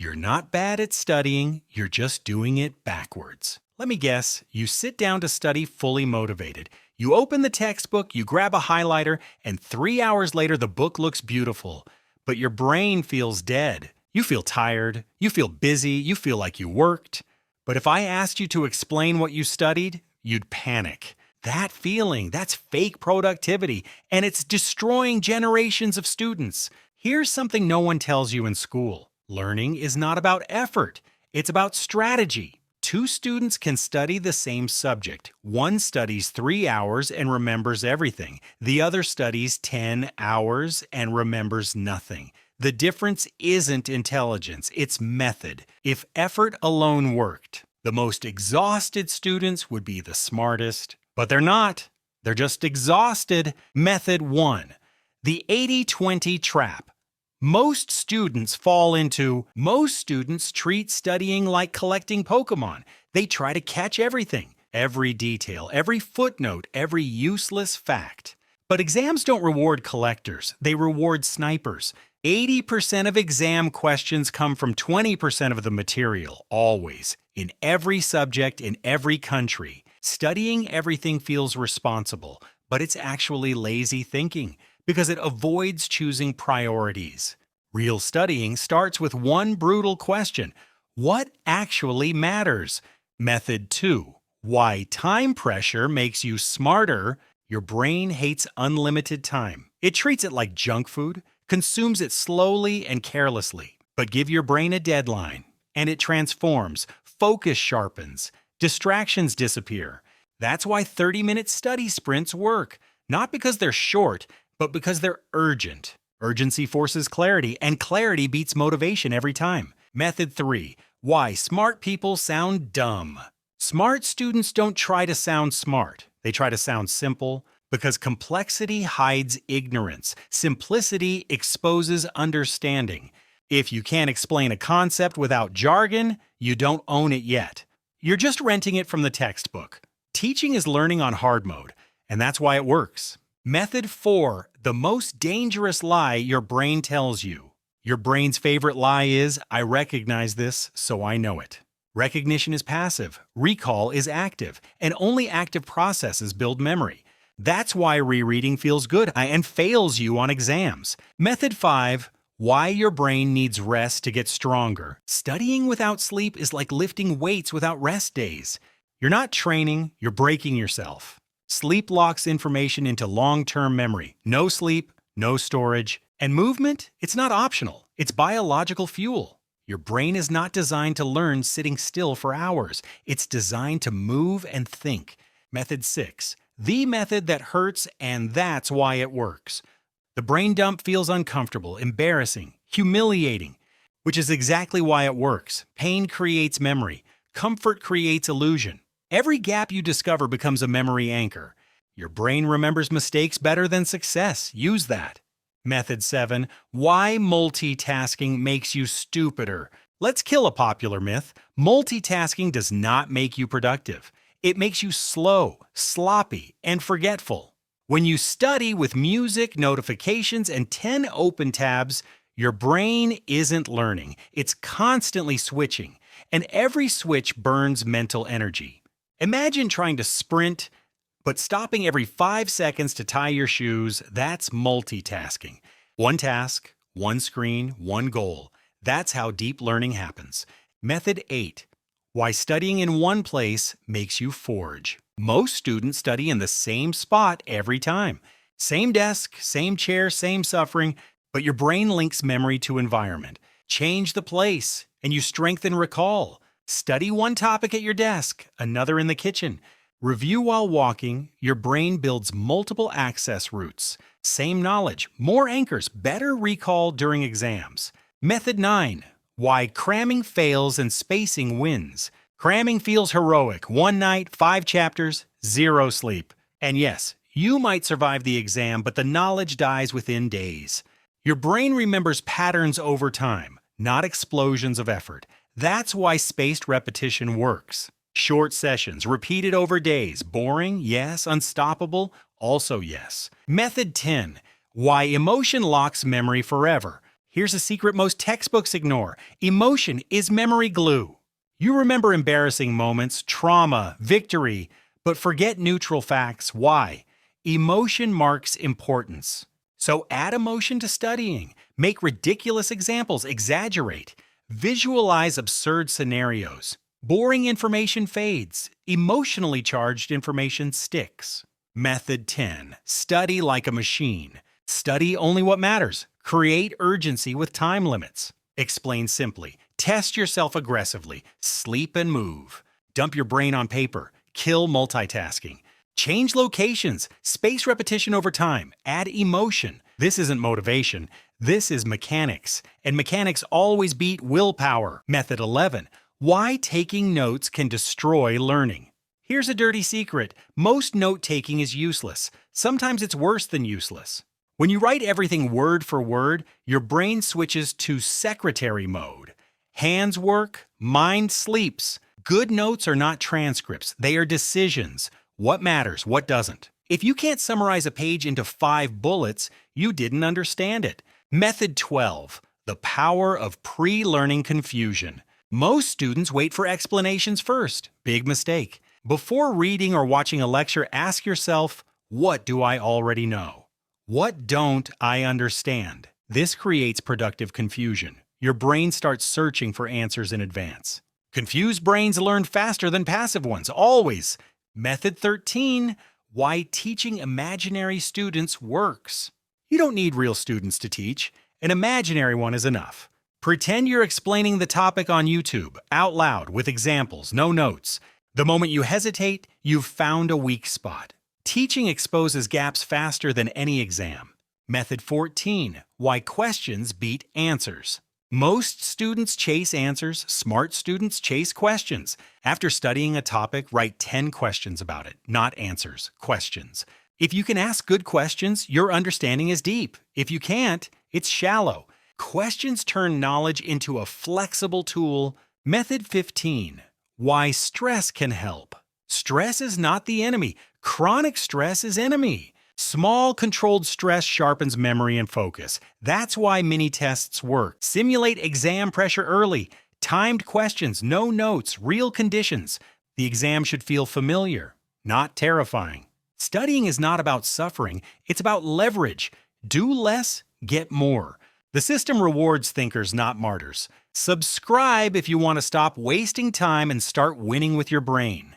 You're not bad at studying, you're just doing it backwards. Let me guess, you sit down to study fully motivated. You open the textbook, you grab a highlighter, and 3 hours later the book looks beautiful. But your brain feels dead. You feel tired, you feel busy, you feel like you worked. But if I asked you to explain what you studied, you'd panic. That feeling, that's fake productivity, and it's destroying generations of students. Here's something no one tells you in school. Learning is not about effort, it's about strategy. Two students can study the same subject. One studies 3 hours and remembers everything. The other studies 10 hours and remembers nothing. The difference isn't intelligence, it's method. If effort alone worked, the most exhausted students would be the smartest. But they're not. They're just exhausted. Method 1. The 80-20 trap. Most students treat studying like collecting Pokemon. They try to catch everything, every detail, every footnote, every useless fact. But exams don't reward collectors, they reward snipers. 80% of exam questions come from 20% of the material, always, in every subject, in every country. Studying everything feels responsible, but it's actually lazy thinking, because it avoids choosing priorities. Real studying starts with one brutal question: what actually matters? Method 2. Why time pressure makes you smarter. Your brain hates unlimited time. It treats it like junk food, consumes it slowly and carelessly. But give your brain a deadline, and it transforms, focus sharpens, distractions disappear. That's why 30-minute study sprints work, not because they're short, but because they're urgent. Urgency forces clarity, and clarity beats motivation every time. Method 3. Why smart people sound dumb. Smart students don't try to sound smart. They try to sound simple, because complexity hides ignorance. Simplicity exposes understanding. If you can't explain a concept without jargon, you don't own it yet. You're just renting it from the textbook. Teaching is learning on hard mode, and that's why it works. Method 4. The most dangerous lie your brain tells you. Your brain's favorite lie is, I recognize this, so I know it. Recognition is passive, recall is active, and only active processes build memory. That's why rereading feels good and fails you on exams. Method 5. Why your brain needs rest to get stronger. Studying without sleep is like lifting weights without rest days. You're not training, you're breaking yourself. Sleep locks information into long-term memory. No sleep, no storage. And movement? It's not optional. It's biological fuel. Your brain is not designed to learn sitting still for hours. It's designed to move and think. Method 6. The method that hurts, and that's why it works. The brain dump feels uncomfortable, embarrassing, humiliating, which is exactly why it works. Pain creates memory. Comfort creates illusion. Every gap you discover becomes a memory anchor. Your brain remembers mistakes better than success. Use that. Method 7. Why multitasking makes you stupider. Let's kill a popular myth. Multitasking does not make you productive. It makes you slow, sloppy, and forgetful. When you study with music, notifications, and 10 open tabs, your brain isn't learning. It's constantly switching, and every switch burns mental energy. Imagine trying to sprint, but stopping every 5 seconds to tie your shoes. That's multitasking. One task, one screen, one goal. That's how deep learning happens. Method 8. Why studying in one place makes you forge. Most students study in the same spot every time. Same desk, same chair, same suffering, but your brain links memory to environment. Change the place, and you strengthen recall. Study one topic at your desk, another in the kitchen. Review while walking. Your brain builds multiple access routes. Same knowledge, more anchors, better recall during exams. Method 9. Why cramming fails and spacing wins. Cramming feels heroic. One night, 5 chapters, 0 sleep. And yes, you might survive the exam, but the knowledge dies within days. Your brain remembers patterns over time, not explosions of effort. That's why spaced repetition works. Short sessions, repeated over days. Boring? Yes. Unstoppable? Also yes. Method 10. Why emotion locks memory forever. Here's a secret most textbooks ignore. Emotion is memory glue. You remember embarrassing moments, trauma, victory, but forget neutral facts. Why? Emotion marks importance. So add emotion to studying. Make ridiculous examples, exaggerate. Visualize absurd scenarios. Boring information fades. Emotionally charged information sticks. Method 10. Study like a machine. Study only what matters. Create urgency with time limits. Explain simply. Test yourself aggressively. Sleep and move. Dump your brain on paper. Kill multitasking. Change locations. Space repetition over time. Add emotion. This isn't motivation. This is mechanics. And mechanics always beat willpower. Method 11. Why taking notes can destroy learning. Here's a dirty secret. Most note-taking is useless. Sometimes it's worse than useless. When you write everything word for word, your brain switches to secretary mode. Hands work, mind sleeps. Good notes are not transcripts. They are decisions. What matters, what doesn't. If you can't summarize a page into 5 bullets, you didn't understand it. Method 12. The power of pre-learning confusion. Most students wait for explanations first. Big mistake. Before reading or watching a lecture, ask yourself, what do I already know? What don't I understand? This creates productive confusion. Your brain starts searching for answers in advance. Confused brains learn faster than passive ones, always. Method 13. Why teaching imaginary students works. You don't need real students to teach. An imaginary one is enough. Pretend you're explaining the topic on YouTube, out loud, with examples, no notes. The moment you hesitate, you've found a weak spot. Teaching exposes gaps faster than any exam. Method 14. Why questions beat answers. Most students chase answers, smart students chase questions. After studying a topic, write 10 questions about it, not answers, questions. If you can ask good questions, your understanding is deep. If you can't, it's shallow. Questions turn knowledge into a flexible tool. Method 15. Why stress can help. Stress is not the enemy. Chronic stress is enemy. Small, controlled stress sharpens memory and focus. That's why mini-tests work. Simulate exam pressure early. Timed questions, no notes, real conditions. The exam should feel familiar, not terrifying. Studying is not about suffering, it's about leverage. Do less, get more. The system rewards thinkers, not martyrs. Subscribe if you want to stop wasting time and start winning with your brain.